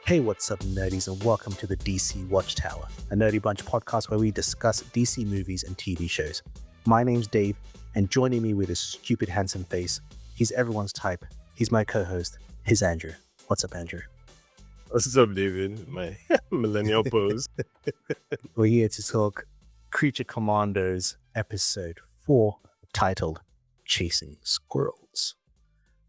Hey, what's up, nerdies, and welcome to the DC Watchtower, a Nerdy Bunch podcast where we discuss DC movies and TV shows. My name's Dave, and joining me with his stupid, handsome face, he's everyone's type. He's my co-host. He's Andrew. What's up, Andrew? What's up, David? My millennial pose. We're here to talk Creature Commandos episode 4, titled Chasing Squirrels.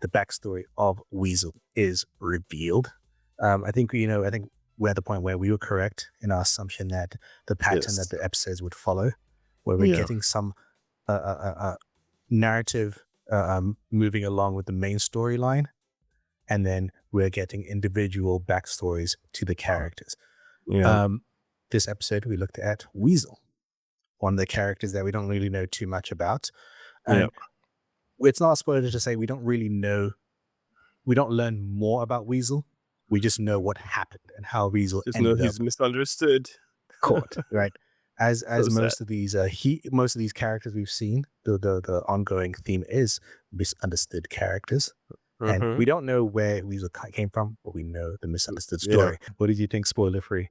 The backstory of Weasel is revealed. I think we're at the point where we were correct in our assumption that the pattern that the episodes would follow, where we're getting some narrative moving along with the main storyline, and then we're getting individual backstories to the characters. This episode, we looked at Weasel, one of the characters that we don't really know too much about. And it's not a spoiler to say we don't learn more about Weasel. We just know what happened and how Weasel ended up. He's misunderstood. Caught, right? As most of these characters we've seen, the ongoing theme is misunderstood characters. And we don't know where Weasel came from, but we know the misunderstood story. What did you think, spoiler free?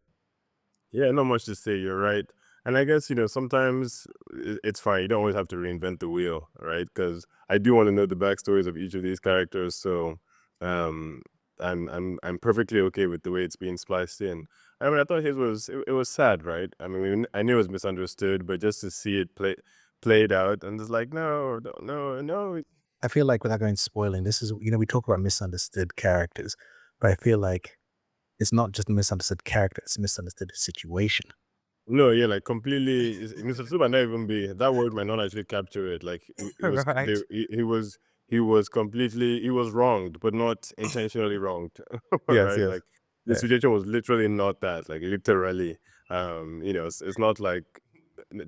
Yeah, not much to say. You're right. And I guess, sometimes it's fine. You don't always have to reinvent the wheel, right? Because I do want to know the backstories of each of these characters. So I'm perfectly okay with the way it's being spliced in. I mean, I thought his was sad, right? I mean, I knew it was misunderstood, but just to see it played out, and it's like, no. I feel like, without going spoiling, this is, we talk about misunderstood characters, but I feel like it's not just a misunderstood character, it's a misunderstood situation. No, yeah, like completely. Misunderstood might not even be that word. Might not actually capture it. Like he was wronged, but not intentionally wronged. Yes. Like the situation was literally not that. Like literally, it's not like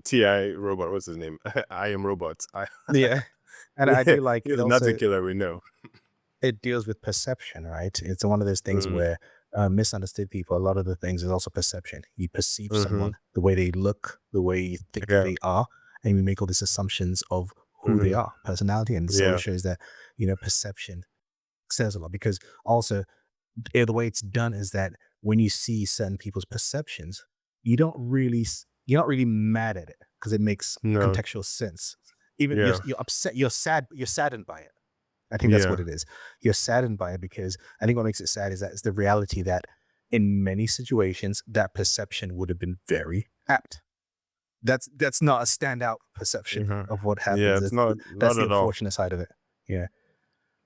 T.I. Robot. What's his name? I Am Robot. And I feel like he's a Nazi killer. We know it deals with perception, right? It's one of those things where misunderstood people, a lot of the things is also perception. You perceive someone, the way they look, the way you think they are, and you make all these assumptions of who they are, personality. And so it shows that, perception says a lot, because also the way it's done is that when you see certain people's perceptions, you're not really mad at it because it makes contextual sense. Even you're upset, you're saddened by it. I think that's what it is. You're saddened by it because I think what makes it sad is that it's the reality that in many situations that perception would have been very apt. That's not a standout perception of what happens. Yeah, that's the unfortunate side of it. Yeah.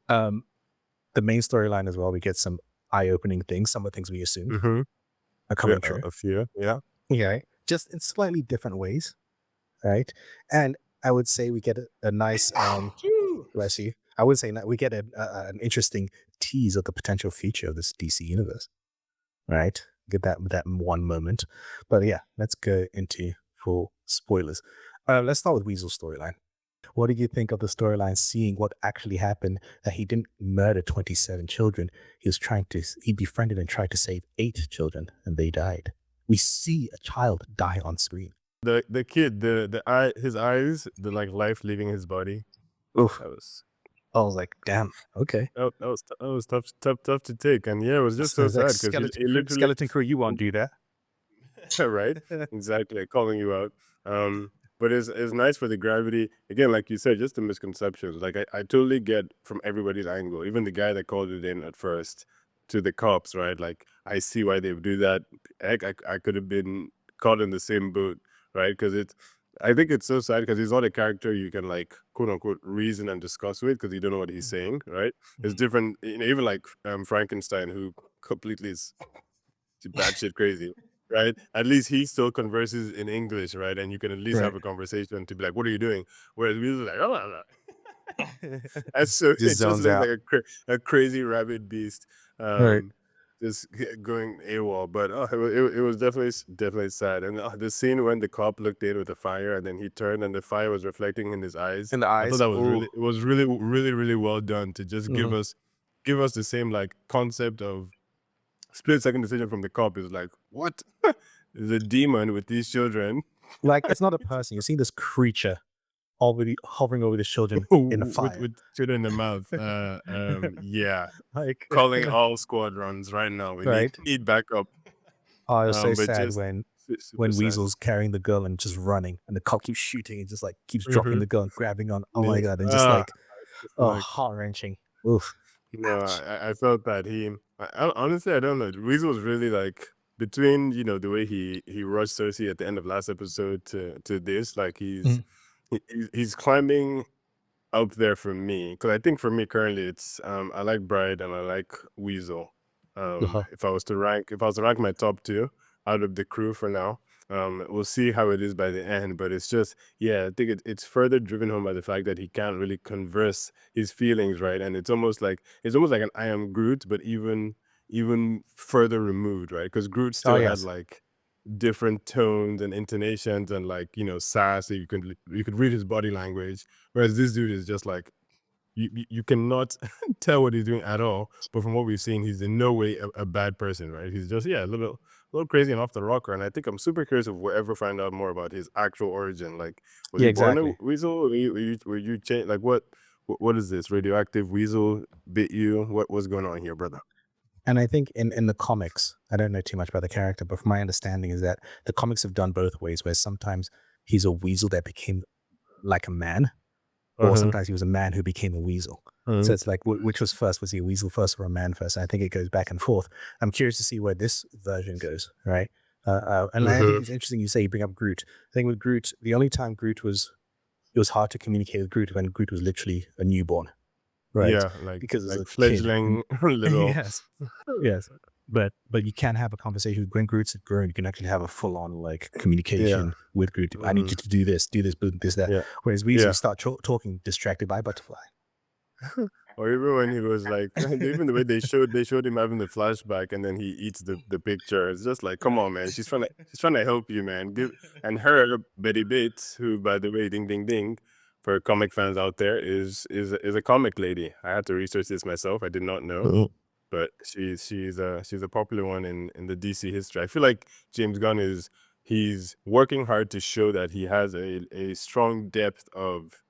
The main storyline as well, we get some eye-opening things. Some of the things we assumed are coming true. A few, yeah, just in slightly different ways, right? And I would say we get a nice bless you. I would say that we get an interesting tease of the potential future of this DC universe, right? Get that one moment. But yeah, let's go into full spoilers. Let's start with Weasel's storyline. What did you think of the storyline, seeing what actually happened, that he didn't murder 27 children? He befriended and tried to save 8 children, and they died. We see a child die on screen. The kid, his eyes, the life leaving his body. Oof. I was like, damn, okay. That was tough to take. And yeah, it was just so sad because Skeleton Crew, you won't do that. Right? Exactly. Calling you out. But it's nice for the gravity. Again, like you said, just the misconceptions. Like I totally get from everybody's angle, even the guy that called it in at first to the cops, right? Like I see why they would do that. Heck, I could have been caught in the same boat, right? Because I think it's so sad because he's not a character you can like quote unquote reason and discuss with because you don't know what he's saying, right? It's different, even like Frankenstein, who completely is batshit crazy, right? At least he still converses in English, right? And you can at least have a conversation to be like, "What are you doing?" Whereas we're like, "Oh, and so it just looks like a crazy rabid beast." Just going AWOL, but it was definitely sad. And the scene when the cop looked in with the fire and then he turned and the fire was reflecting in his eyes. I thought that was really well done to just give us the same like concept of split-second decision from the cop. Is like, what? There's a demon with these children. Like, it's not a person. You're seeing this creature hovering over the children in a with fire. with children in the mouth. Yeah, Like, calling all squadrons right now. We right? need backup. Oh, it was so But sad just super when sad. Weasel's carrying the girl and just running, and the cop keeps shooting and just like keeps dropping Mm-hmm. the gun, grabbing on. Oh Yeah. my god! And just like, It's just oh, like heart wrenching. Oof. no, Ouch. I felt that honestly I don't know. Weasel was really like between the way he rushed Cersei at the end of last episode to this like Mhm. he's climbing up there for me because I think for me currently it's I like Bride and I like Weasel. Uh-huh. If I was to rank my top two out of the crew for now, we'll see how it is by the end. But it's just yeah, I think it's further driven home by the fact that he can't really converse his feelings, right? And it's almost like an I am Groot, but even further removed, right? Because Groot Oh still had yes. like different tones and intonations and like sass so you could read his body language, whereas this dude is just like you cannot tell what he's doing at all. But from what we've seen, he's in no way a bad person, right? He's just a little crazy and off the rocker. And I think I'm super curious if we'll ever find out more about his actual origin. Like, was Yeah, he born a exactly. weasel? Were you changed? Like, what is this radioactive weasel bit you? What's going on here, brother? And I think in the comics, I don't know too much about the character, but from my understanding is that the comics have done both ways, where sometimes he's a weasel that became like a man, or Uh-huh. sometimes he was a man who became a weasel. So Uh-huh. it's like, which was first? Was he a weasel first or a man first? And I think it goes back and forth. I'm curious to see where this version goes, right? And I think Uh-huh. it's interesting you say you bring up Groot. I think with Groot, the only time it was hard to communicate with Groot when Groot was literally a newborn, right? Yeah, Because as like a kid, and fledgling little. yes, yes, but you can have a conversation when Groot's grown. You can actually have a full on like Yeah. communication with Groot. I need Hmm. you to do this, boom, this, that. Yeah. Whereas Weasel, you Yeah. start talking distracted by butterfly. Or even when he was like, even the way they showed him having the flashback, and then he eats the picture. It's just like, come on, man. She's trying to help you, man. And her Betty Bates, who by the way, ding ding ding, for comic fans out there, is a comic lady. I had to research this myself. I did not know, Mhm. but she's a popular one in the DC history. I feel like James Gunn he's working hard to show that he has a strong depth of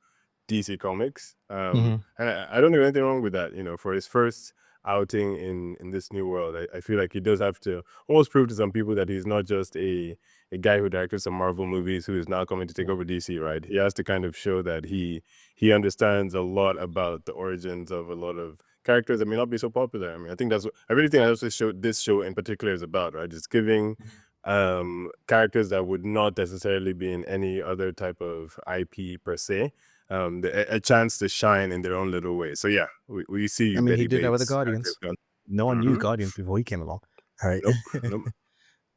DC Comics. Mhm. And I don't think there's anything wrong with that. For his first outing in this new world, I feel like he does have to almost prove to some people that he's not just a guy who directed some Marvel movies who is now coming to take Yeah. over DC, right? He has to kind of show that he understands a lot about the origins of a lot of characters that may not be so popular. I mean, I really think that's what this show in particular is about, right? It's giving characters that would not necessarily be in any other type of IP per se a chance to shine in their own little way. So yeah, we see I you, mean, he Betty did that with the Bates. James Guardians. Gunn. No one knew Mhm. Guardians before he came along. All right. Nope, nope.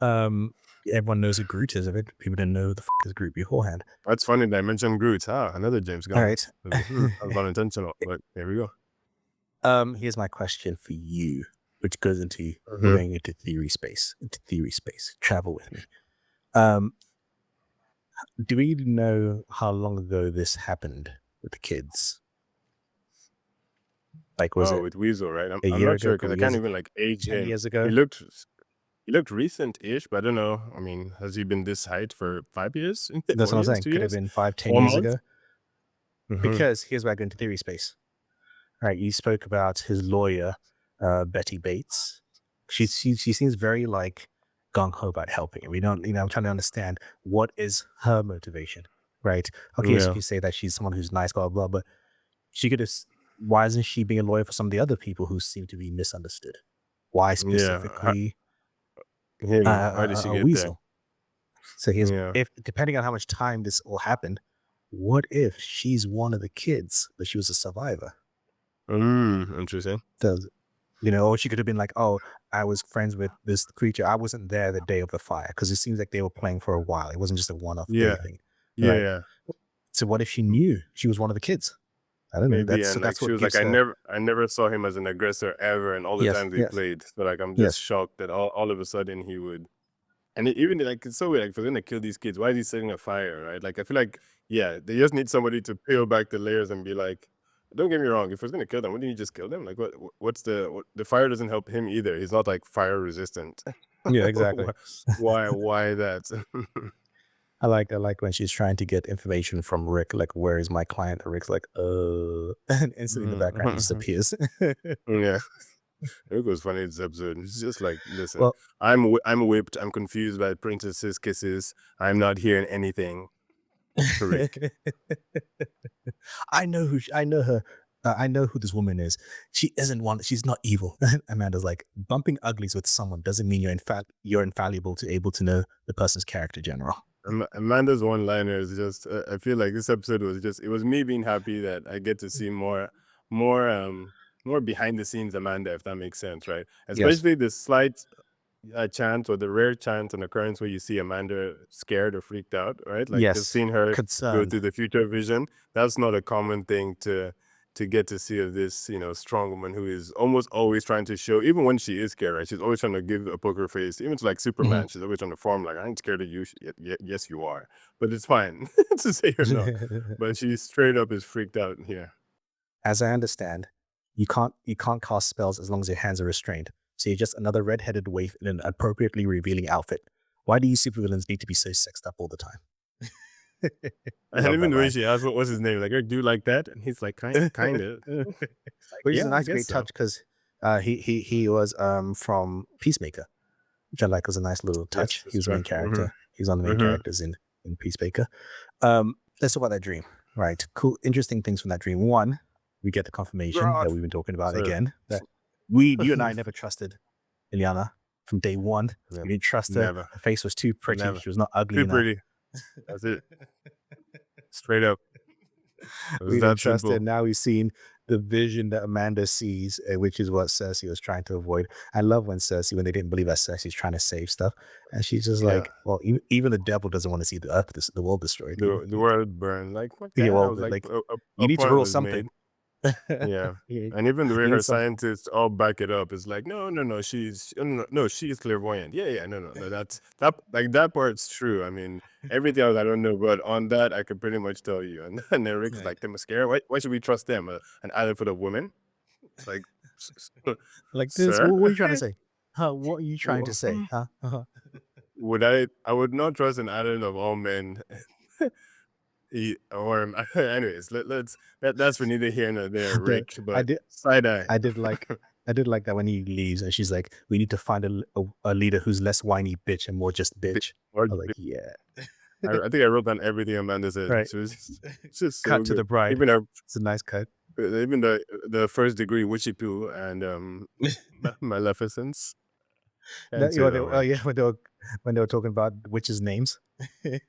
um, everyone knows who Groot is. Of it, people didn't know the is Groot beforehand. That's funny that I mentioned Groot. Another James All Gunn. right. That was unintentional, but here we go. Here's my question for you, which goes into we're Mhm. going into theory space. Into theory space. Travel with me. Um, do we know how long ago this happened with the kids? Like, was Oh, it with Weasel, right? I'm a I'm year not ago, a sure because couple I of can't years, even like age 10 him. years He ago? looked he looked recent-ish, but I don't know. I mean, has he been this height for 5 years? That's 4 what I'm years? saying. 2 Could have years? been 5, 10 4 years months? ago. Mhm. Because here's where I go into theory space. All right, you spoke about his lawyer, Betty Bates. She seems very like gung ho about helping. We don't, I'm trying to understand what is her motivation, right? Okay, yes, you Yeah. can say that she's someone who's nice, blah blah, but she could have. Why isn't she being a lawyer for some of the other people who seem to be misunderstood? Why Yeah. specifically Him. How did she a get there? weasel? So here's Yeah. if depending on how much time this all happened, what if she's one of the kids, but she was a survivor? Interesting. Does or she could have been like, "Oh, I was friends with this creature. I wasn't there the day of the fire," because it seems like they were playing for a while. It wasn't just a one-off day Yeah. thing, Yeah, right? yeah. So what if she knew she was one of the kids? I don't know. Maybe, That's so and like that's she what was like, gives her. I never saw him as an aggressor ever, and all the Yes, times we yes, played. So like, I'm just yes. shocked that all of a sudden he would. And even like it's so weird. Like, if we're gonna kill these kids, why is he setting a fire, right? Like, I feel like yeah, they just need somebody to peel back the layers and be like, don't get me wrong. If we're gonna kill them, wouldn't you just kill them? Like, the fire doesn't help him either. He's not like fire resistant. Yeah, why, exactly. why that? I like when she's trying to get information from Rick, like, "Where is my client?" And Rick's like, and instantly in the background, he Mhm. disappears. Yeah. It was funny this episode. It's just like, listen, Well, I'm whipped. I'm confused by princess's kisses. I'm not hearing anything. To Rick. I know her. I know who this woman is. She isn't one. She's not evil. Amanda's like, bumping uglies with someone doesn't mean you're infallible to able to know the person's character, General. Amanda's one-liner is just. I feel like this episode was just. It was me being happy that I get to see more, more behind the scenes Amanda, if that makes sense, right? Yes. Especially the slight chance or the rare chance and occurrence where you see Amanda scared or freaked out, right? Like just Yes. seeing her go Concerned. through the future vision. That's not a common thing to get to see of this, strong woman who is almost always trying to show, even when she is scared, right? She's always trying to give a poker face. Even to like Mhm. Superman, she's always trying to form like, I ain't scared of you. Yes, you are. But it's fine to say you're not. But she straight up is freaked out here. As I understand, you can't cast spells as long as your hands are restrained. So you're just another red-headed waif in an appropriately revealing outfit. Why do you supervillains need to be so sexed up all the time? And Love even that the way line. she asked, "What's his name?" Like, "Eric, do you like that?" And he's like, kind of." It's like, Which is a "Yeah, I nice, guess great so." touch because he was from Peacemaker, which I like was a nice little Yes, touch. He that's was the true. main character. He was one of the main Mhm. characters in Peacemaker. Let's talk about that dream. Right, cool, interesting things from that dream. One, we get the confirmation that God. we've been talking about So again that you and I never trusted Ilyana from day one. Yep. We didn't trust her. Never, Her face was too pretty. never. She was not ugly Too enough. pretty. That's it. Straight up. It was We didn't that trust her. simple. Now we've seen the vision that Amanda sees, which is what Cersei was trying to avoid. I love when when they didn't believe that Cersei's trying to save stuff, and she's just Yeah. like, well, even the devil doesn't want to see the earth, the world destroyed. The world burned. Like, Yeah, okay. I well, was like, like you a need to point rule was something. made. Yeah. you And even the way need her something. scientists all back it up is like, no, no, no, no, she's clairvoyant. Yeah, yeah, no, no, no, that like that part's true. I mean, everything else I don't know, but on that I could pretty much tell you. And then Rick's Right. like, the mascara. Why should we trust them? An island full of women? It's like, Like this. sir, What are you trying to say? Huh? What are you trying to say? Huh? would I would not trust an island of all men. Or anyways, that's for neither here nor there, the, Rick. I But did. side eye. I did like. I did like that when he leaves and she's like, "We need to find a leader who's less whiny bitch and more just Bi- bitch." or I was like, "Yeah." I think I wrote down everything Amanda said. Right. So it's just so Cut to the good. bride. Even our, It's a nice cut. even the first degree witchy poo and Maleficence and That, say they, that oh word. yeah, when they were talking about witches' names.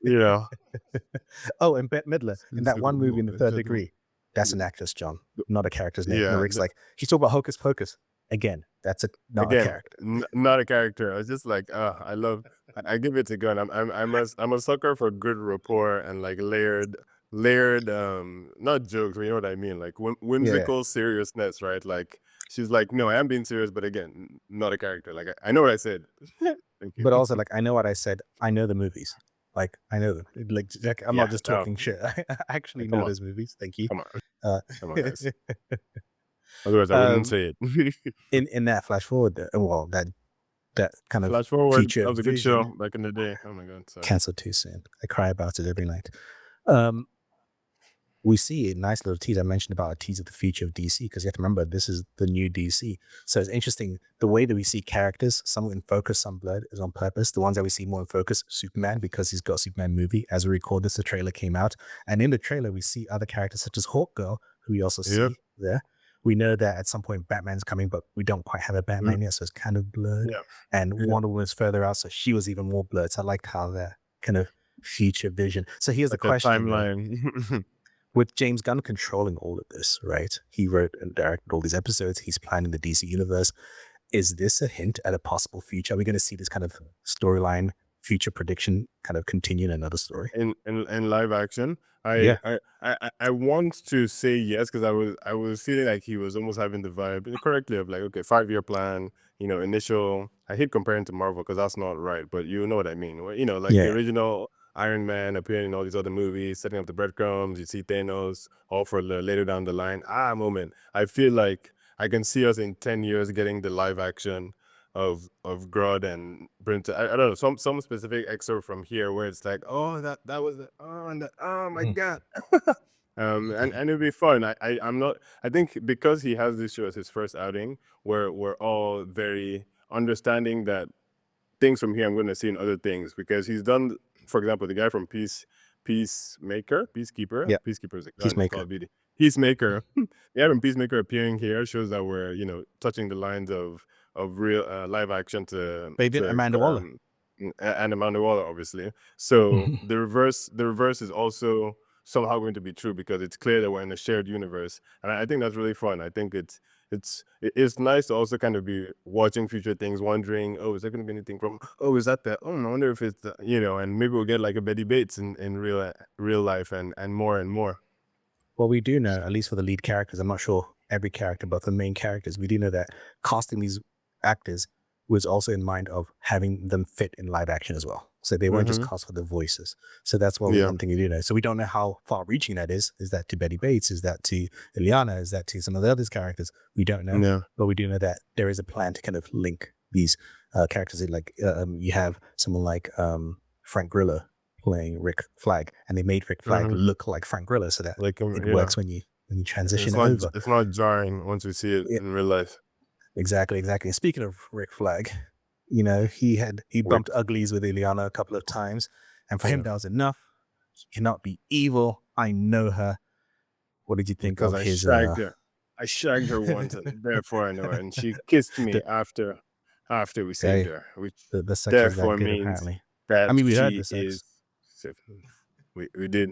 Yeah. Oh, and Bette Midler in that one movie in the Third So, Degree. That's an actress, John, not a character's name. And yeah. Rick's like, she's talking about Hocus Pocus. Again, that's not a Again, character. not a character. I was just like, I love. I give it to Gun. I'm a sucker for good rapport and like layered not jokes, but you know what I mean, like Yeah, whimsical seriousness, right? Like she's like, no, I am being serious, but again, not a character. Like I know what I said. Thank you. but also like I know what I said. I know the movies. Like I know them. Like I'm not Yeah, just no, talking shit. I actually like, come know on, those movies. Thank you. come on, Uh, come on, guys. Otherwise, I wouldn't um, say it. in that flash forward, well, that kind of Flash forward, future that was a good show vision back in the day. Oh my god, sorry. canceled too soon. I cry about it every night. Um, we see a nice little tease. I mentioned about a tease of the future of DC because you have to remember this is the new DC. So it's interesting the way that we see characters, some in focus, some blurred, is on purpose. The ones that we see more in focus, Superman, because he's got a Superman movie. As we record this, the trailer came out, and in the trailer we see other characters such as Hawkgirl, who we also Yep. see there. We know that at some point Batman's coming, but we don't quite have a Mm, Batman yet, so it's kind of blurred. yeah. And Yeah. Wonder Woman's further out, so she was even more blurred. So I liked how that kind of future vision. So here's the Like a question though, timeline. with James Gunn controlling all of this, right? He wrote and directed all these episodes. He's planning the DC universe. Is this a hint at a possible future? Are we going to see this kind of storyline, future prediction, kind of continue in another story? In live action. Yeah, I want to say yes because I was feeling like he was almost having the vibe correctly of like, okay, 5-year plan, initial. I hate comparing to Marvel because that's not right, but you know what I mean. Like the yeah, original Iron Man appearing in all these other movies, setting up the breadcrumbs. You see Thanos, all for later down the line. Moment. I feel like I can see us in 10 years getting the live action of Grodd and Brinton. I don't know, some specific excerpt from here where it's like, oh, that was it. Oh, and that, oh my Mhm. god. And it'd be fun. I'm not. I think because he has this show as his first outing, we're all very understanding that things from here I'm going to see in other things because he's done, for example, the guy from Yeah, Peacekeeper is a guy in Call Peacemaker. of Duty. Peacemaker, yeah, having Peacemaker appearing here shows that we're touching the lines of real live action But even Amanda Waller. and Amanda Waller, obviously. So the reverse is also somehow going to be true because it's clear that we're in a shared universe, and I think that's really fun. I think it's nice to also kind of be watching future things, wondering, oh, is there going to be anything from? Oh, is that that? Oh, I wonder if it's and maybe we'll get like a Betty Bates in real life and more and more. Well, we do know, at least for the lead characters, I'm not sure every character, but the main characters, we do know that casting these actors was also in mind of having them fit in live action as well. So they weren't just Mm-hmm. cast for the voices. So that's Yeah. one thing we do know. So we don't know how far reaching that is. Is that to Betty Bates? Is that to Ileana? Is that to some of the other characters? We don't know. Yeah. But we do know that there is a plan to kind of link these characters in. Like you have someone like Frank Grillo playing Rick Flag, and they made Rick Flag Mm-hmm. look like Frank Grillo, so that Like it yeah, works when you transition it's it over. not jarring once we see it Yeah, in real life. exactly, exactly. And speaking of Rick Flag, he Rick. bumped uglies with Ileana a couple of times, and for him Yeah. that was enough. She cannot be evil. I know her. What did you think Because of I his shagged her. I shagged her once, and therefore I know her. And she kissed me the after we saved hey, her, which the sex was that therefore good means apparently. I that mean, we heard she the sex. is. We did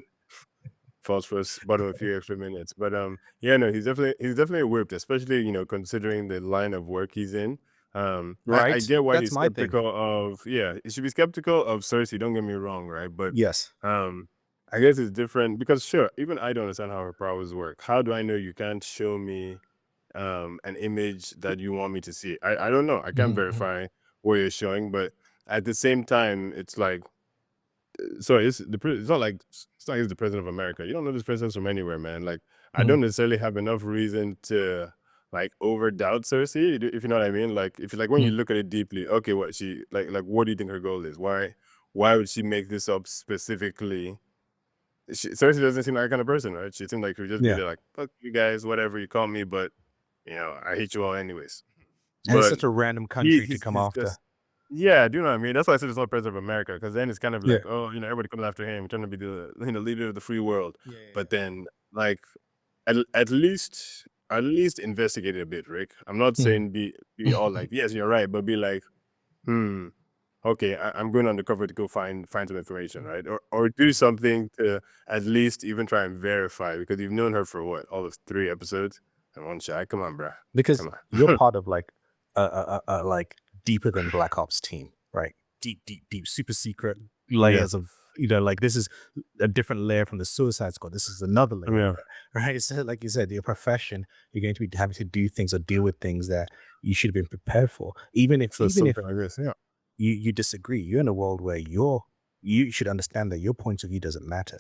false first bottom a few extra minutes, but yeah, no, he's definitely whipped, especially considering the line of work he's in. I Right? get why That's he's my thing. skeptical of, yeah, he should be skeptical of Cersei. Don't get me wrong, right? But Yes. um, I guess it's different because sure, even I don't understand how her powers work. How do I know you can't show me an image that you want me to see? I don't know. I can't Mhm. verify what you're showing, but at the same time, it's like sorry, it's not like he's the president of America. You don't know this president's from anywhere, man. Like I Mhm. don't necessarily have enough reason to like over doubt Cersei, if you know what I mean. Like if you like when you Mhm. look at it deeply, okay, what she like what do you think her goal is? Why would she make this up specifically? Cersei doesn't seem like that kind of person, right? She seems like she would just be Yeah. there like, fuck you guys, whatever you call me, but I hate you all anyways. And it's But such a random he country to he's come he's after. just yeah, do you know what I mean? That's why I said it's not president of America, because then it's kind of Yeah. like, oh, everybody comes after him, trying to be the leader of the free world. Yeah, yeah, But yeah. then, like, at least investigate it a bit, Rick. I'm not Mhm. saying be all like, yes, you're right, but be like, hmm, okay, I'm going undercover to go find some information, right? Or do something to at least even try and verify, because you've known her for what, all of 3 episodes and one shot. Come on, bruh. Because Come you're on. part of like like deeper than Black Ops team, right? Deep, deep, deep, super secret Yeah. layers of like this is a different layer from the Suicide Squad. This is another layer, Yeah. right? So, like you said, your profession, you're going to be having to do things or deal with things that you should have been prepared for. So Even if something like this. Yeah. you disagree, you're in a world where you should understand that your point of view doesn't matter.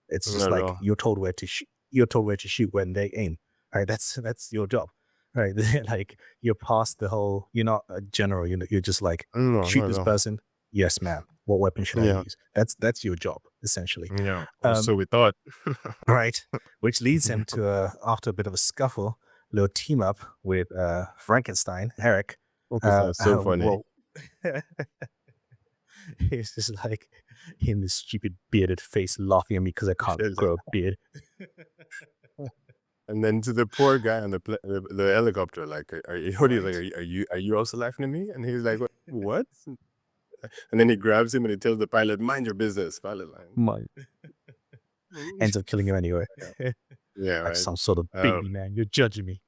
It's just Not at like all. you're told where to shoot. You're told where to shoot when they aim. Right? That's your job. Right? Like you're past the whole. You're not a general. You're just like No, shoot not at this all. person. Yes, ma'am. What weapon should I Yeah. use? That's your job essentially. Yeah. Or Um, so we thought. right. Which leads him Yeah. to after a bit of a scuffle, little team up with Frankenstein, Eric. Focus on so funny. Well, it's just like him, this stupid bearded face laughing at me because I can't grow a beard. And then to the poor guy on the helicopter, like, are you, what are you like? Right. Are you also laughing at me? And he's like, what? And then he grabs him and he tells the pilot, mind your business, pilot line. My ends up killing him anyway. Yeah. Yeah, Like right. some sort of Um, baby man. You're judging me.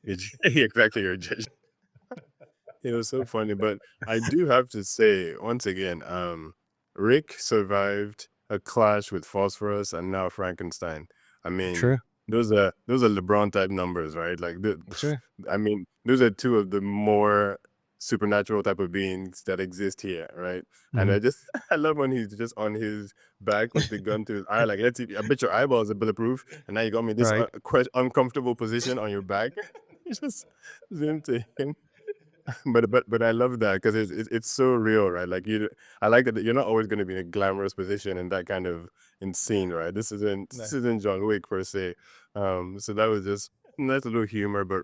exactly. You're judging. It was so funny, but I do have to say once again, Rick survived a clash with Phosphorus and now Frankenstein. I mean, True. those are LeBron type numbers, right? Like, True. I mean, those are two of the more supernatural type of beings that exist here, right? And Mhm. I love when he's just on his back with the gun to his eye, like, let's see, I bet your eyeballs are bulletproof, and now you got me this Right. quite uncomfortable position on your back. You just zoom to him. But I love that because it's so real, right? Like I like that you're not always going to be in a glamorous position and that kind of insane, right? This No. isn't John Wick per se. So that was just nice little humor, but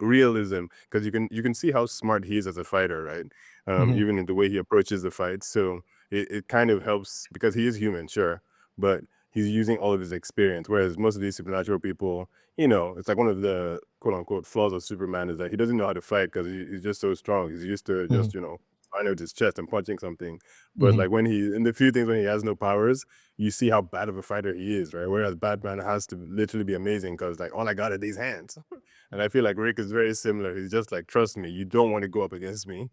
realism because you can see how smart he is as a fighter, right? Mhm. Even in the way he approaches the fight. So it kind of helps because he is human, sure, but he's using all of his experience. Whereas most of these supernatural people, it's like one of the quote unquote flaws of Superman is that he doesn't know how to fight because he's just so strong. He's used to Mhm. just, finding with his chest and punching something. But Mhm. like when in the few things when he has no powers, you see how bad of a fighter he is, right? Whereas Batman has to literally be amazing because like all I got are these hands. And I feel like Rick is very similar. He's just like, trust me, you don't want to go up against me.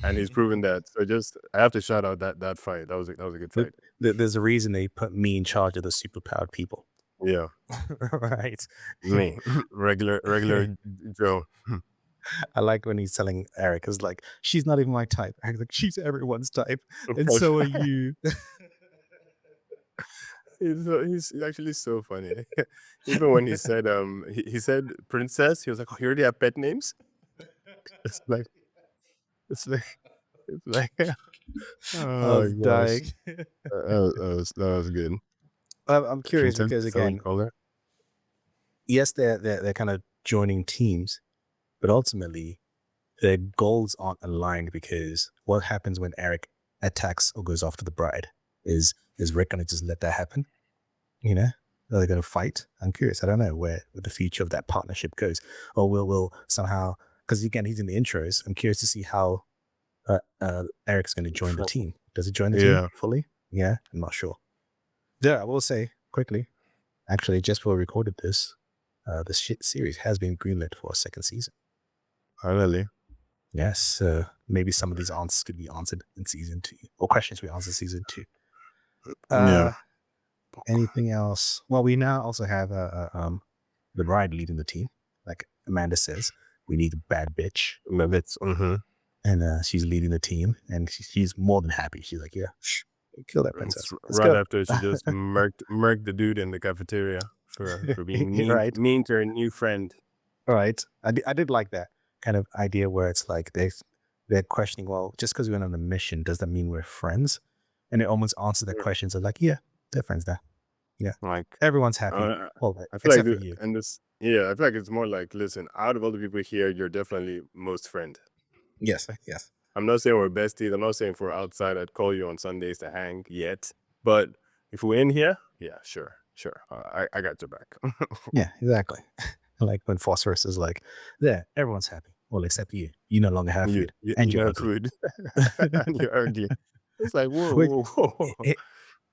And he's proven that. So just I have to shout out that fight. That was a good Th fight. there's a reason they put me in charge of the superpowered people. Yeah. Right. Me. Regular Joe. I like when he's telling Eric, is like, "She's not even my type." Eric's like, "She's everyone's type, and so are you." He's actually so funny. Even when he said he said princess, he was like, "Oh, you already have pet names?" It's like it's like it's like I oh was my gosh. dying. That was good. I'm curious Princess, because that's how we again, call her. yes, they're kind of joining teams, but ultimately their goals aren't aligned because what happens when Eric attacks or goes after the bride? Is Rick gonna just let that happen? You know? Are they gonna fight? I'm curious. I don't know where the future of that partnership goes. Or will somehow, because again he's in the intros. I'm curious to see how Eric's gonna join the Fr- team. Does he join the team Yeah, fully? Yeah, I'm not sure. Yeah, I will say quickly, actually, just before we recorded this, this shit series has been greenlit for a second season. finally. Yes, maybe some of these answers could be answered in season two, or questions we answered in season two. Yeah. Uh, anything else? Well, we now also have the bride leading the team. Like Amanda says, we need a bad bitch, It's and she's leading the team, and she's more than happy. She's like, "Yeah, kill that it's princess. Let's right go." after she just murked the dude in the cafeteria for being Right, mean to her new friend. right. I did like that kind of idea where it's like they're questioning. Well, just because we went on a mission, does that mean we're friends? And it almost answers their questions of like, yeah, they're friends now. Yeah, Like, everyone's happy. uh, Well, I feel like except for you. yeah, I feel like it's more like, listen, out of all the people here, you're definitely most friend. Yes, yes. I'm not saying we're besties. I'm not saying if we're outside, I'd call you on Sundays to hang yet. But if we're in here, yeah, sure, sure. I got your back. Yeah, exactly. Like when phosphorus is like, there, everyone's happy. Well, except you. You no longer have you, food, you, and you you're know, ugly. food, and you're ugly. It's like, whoa, Which, whoa, whoa. it,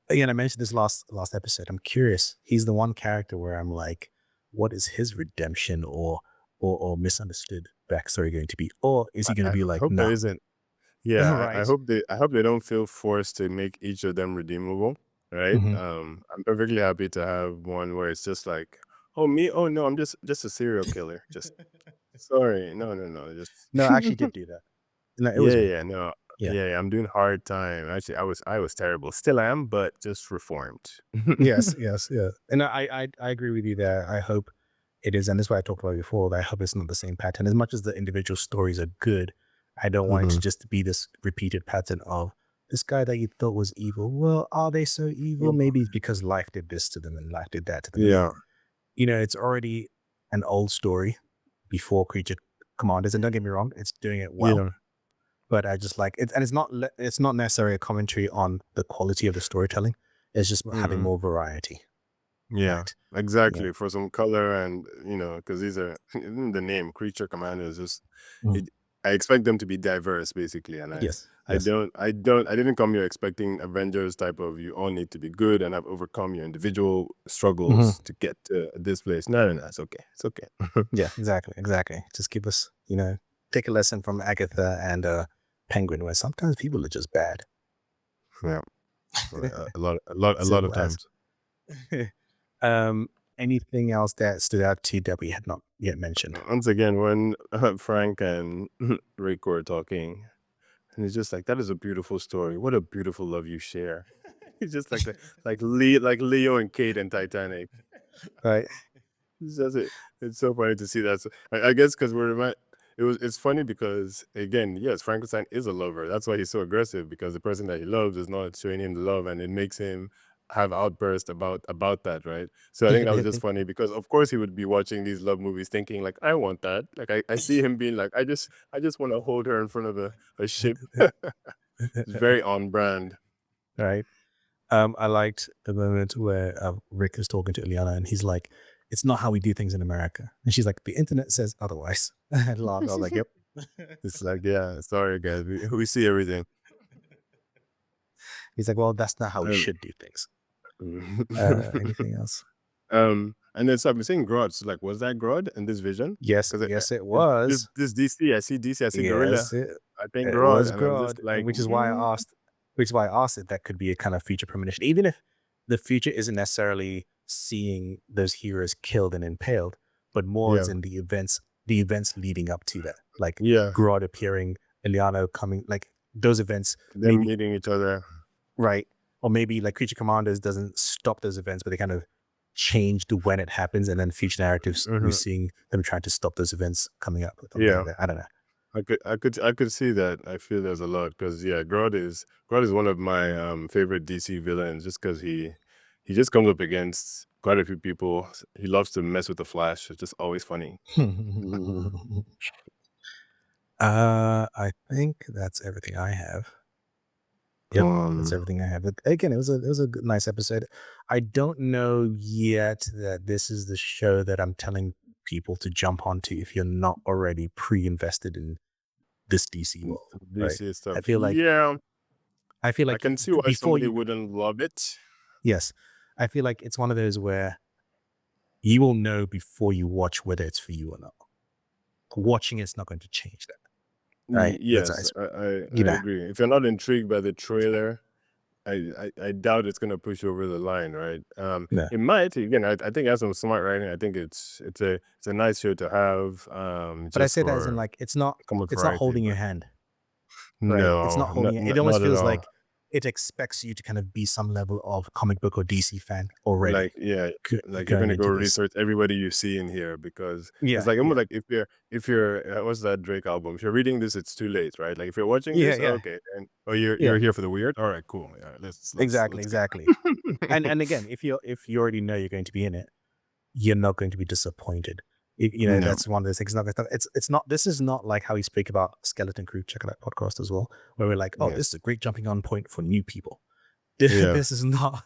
again, I mentioned this last episode. I'm curious. He's the one character where I'm like, what is his redemption or misunderstood backstory going to be? Or is he going to I be like, hope there nah, isn't. Yeah, I right? hope they don't feel forced to make each of them redeemable, right? Hmm. I'm perfectly happy to have one where it's just like, oh me, oh no, I'm just a serial killer. Just sorry, no, just No, I actually did do that. No, it was yeah, me. yeah, no, Yeah. yeah, I'm doing hard time. Actually, I was terrible, still am, but just reformed. Yes, yes, yeah. And I agree with you there. I hope it is, and this is what I talked about before. That I hope it's not the same pattern. As much as the individual stories are good, I don't want it to Hmm. just be this repeated pattern of this guy that you thought was evil. Well, are they so evil? Maybe it's because life did this to them and life did that to them. And Yeah, it's already an old story before Creature Commanders. And don't get me wrong, it's doing it well. yeah, But I just like it, and it's not necessarily a commentary on the quality of the storytelling. It's just having hmm, more variety, yeah, right? Yeah. exactly. For some color and because these are even the name Creature Commandos, just Mhm. it. I expect them to be diverse, basically, and I. Yes. I Yes. don't, I don't, I didn't come here expecting Avengers type of you all need to be good and have overcome your individual Hmm. struggles to get to this place. No, it's okay. It's okay. Yeah. Exactly. Exactly. Just give us, take a lesson from Agatha and Penguin, where sometimes people are just bad. Yeah. A lot of Simple as. times. um. Anything else that stood out to you that we had not yet mentioned? Once again, when Frank and Rick were talking, and it's just like that is a beautiful story. What a beautiful love you share. It's just like Leo and Kate in Titanic. Right. It's just it's so funny to see that. So, I guess because we're it's funny because again, yes, Frankenstein is a lover. That's why he's so aggressive because the person that he loves is not showing him the love, and it makes him have outbursts about that, right? So I think that was just funny because of course he would be watching these love movies thinking like, I want that. Like I see him being like, I just want to hold her in front of a ship. It's very on brand. Right. I liked the moment where Rick is talking to Ileana and he's like, "It's not how we do things in America," and she's like, "The internet says otherwise." I laughed. I was like, "Yep." It's like, yeah, sorry guys, we see everything. He's like, "Well, that's not how we Um, should do things." Anything else? And then so I've been saying Grodd. So like, was that Grodd in this vision? Yes, Because yes, it this was. this DC, I see DC, I see Gorilla, Yes, it I think it Grodd, was and I'm just God, and like, which is why I asked if that could be a kind of future premonition, even if the future isn't necessarily seeing those heroes killed and impaled, but more as yeah, in the events leading up to that, like yeah, Grodd appearing, Eliano coming, like those events, them maybe meeting each other. right, or maybe like Creature Commandos doesn't stop those events, but they kind of change to when it happens, and then future narratives we're Mhm. seeing them trying to stop those events coming up or something like Yeah, that. I don't know. I could see that. I feel there's a lot because yeah, Grodd is one of my favorite DC villains just because he just comes up against quite a few people. He loves to mess with the Flash. It's just always funny. I think that's everything I have. Yep, that's Um, everything I have. But again, it was a nice episode. I don't know yet that this is the show that I'm telling people to jump onto if you're not already pre-invested in this DC world, right? DC I stuff. feel like Yeah, I feel I like can see why before somebody you wouldn't love it. yes, I feel like it's one of those where you will know before you watch whether it's for you or not. Watching it's not going to change that, right? That's Yes, nice. I You know, agree. If you're not intrigued by the trailer, I doubt it's gonna push you over the line, right? no. It might. Again, I think it has some smart writing. I think it's a nice show to have, But I just say that as in for like comic it's not variety. holding your But hand, right? It's no, not holding it. It almost not at feels all. like it expects you to kind of be some level of comic book or DC fan already Like, yeah, like you're going gonna go into this. research everybody you see in here because it's Yeah, like almost yeah, like if you're what's that Drake album? If you're reading this, it's too late, right? Like if you're watching yeah, this, yeah, okay, and oh, you're yeah. here for the weird. All right, cool. Yeah, Exactly, let's go. exactly. And again, if you already know you're going to be in it, you're not going to be disappointed. You know, No, that's one of those things. It's not. This is not like how we speak about Skeleton Crew. Check out that podcast as well, where we're like, oh, yeah, this is a great jumping on point for new people. yeah, This is not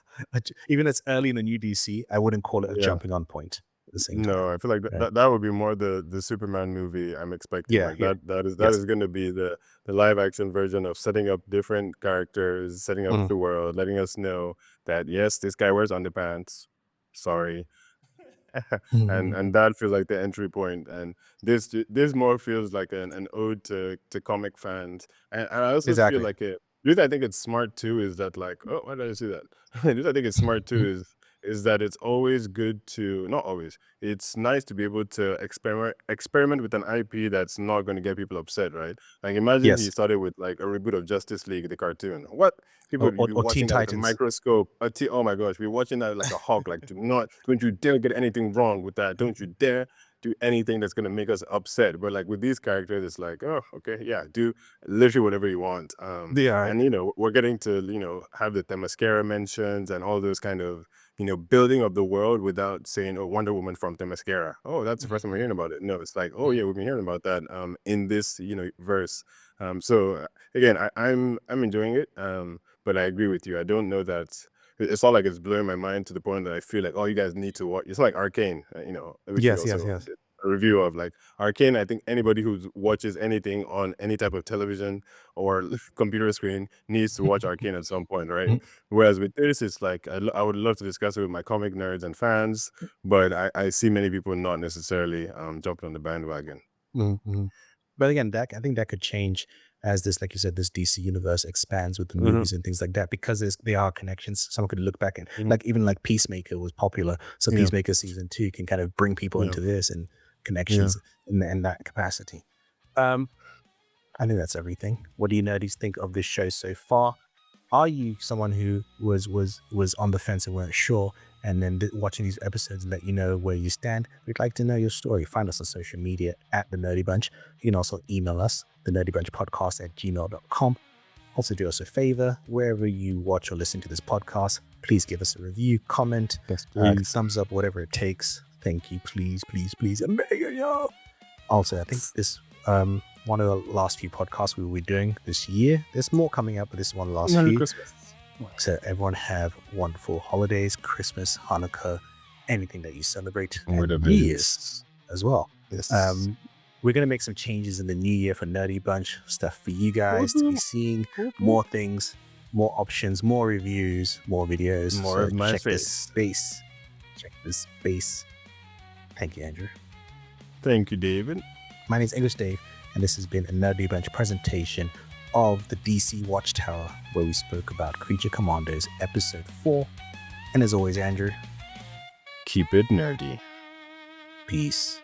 even though it's early in the new DC. I wouldn't call it a yeah. jumping on point at the same time. No, I feel like Right? that would be more the Superman movie I'm expecting. Yeah, Like yeah, that yes. is going to be the live action version of setting up different characters, setting up Mhm. the world, letting us know that yes, this guy wears underpants. Sorry. And that feels like the entry point, and this more feels like an ode to comic fans, and I also feel Exactly. like it. The reason I think it's smart too is that like, oh, why did I see that? The reason I think it's smart too is that it's always good to, not always, it's nice to be able to experiment with an IP that's not going to get people upset, right? Like imagine he Yes. started with like a reboot of Justice League the cartoon. What? People would be Or Teen watching that with a Titans. microscope. Oh my gosh, we're watching that like a hawk. Like, don't you dare get anything wrong with that. Don't you dare do anything that's gonna make us upset. But like with these characters, it's like, oh, okay, yeah, do literally whatever you want. Yeah. And we're getting to have the Themyscira mentions and all those kind of building of the world without saying, oh, Wonder Woman from Themyscira. Oh, that's the first time we're hearing about it. No, it's like, oh yeah, we've been hearing about that in this verse. So again, I'm enjoying it. But I agree with you. I don't know that it's not like it's blowing my mind to the point that I feel like, oh, you guys need to watch. It's like Arcane, which we Yes. Yes. also Yes. did a review of. Like Arcane, I think anybody who watches anything on any type of television or computer screen needs to watch Arcane at some point, right? Whereas with this, it's like I would love to discuss it with my comic nerds and fans, but I see many people not necessarily jumping on the bandwagon. Mhm. But again, that I think that could change as this, like you said, this DC universe expands with the Hmm. movies and things like that, because there are connections. Someone could look back and Hmm. like even like Peacemaker was popular, so Yeah, Peacemaker season 2 can kind of bring people yeah, into this and yeah. connections in that capacity. Um, I think that's everything. What do you nerdies think of this show so far? Are you someone who was on the fence and weren't sure, and then watching these episodes let you know where you stand? We'd like to know your story. Find us on social media at The Nerdy Bunch. You can also email us, thenerdybunchpodcast@gmail.com. Also, do us a favor, wherever you watch or listen to this podcast, please give us a review, comment, thumbs up, whatever it takes. Thank you, please, please, please. I'm begging you. Also, I think this one of the last few podcasts we will be doing this year. There's more coming up, but this is one of the last Merry few. Christmas. So everyone have wonderful holidays, Christmas, Hanukkah, anything that you celebrate, and New Year's as well. Yes. We're going to make some changes in the new year for Nerdy Bunch, stuff for you guys to be seeing, more things, more options, more reviews, more videos. More of my check face. this space. Check this space. Thank you, Andrew. Thank you, David. My name is English Dave, and this has been a Nerdy Bunch presentation of the DC Watchtower, where we spoke about Creature Commandos Episode 4. And as always, Andrew, Keep it nerdy. peace.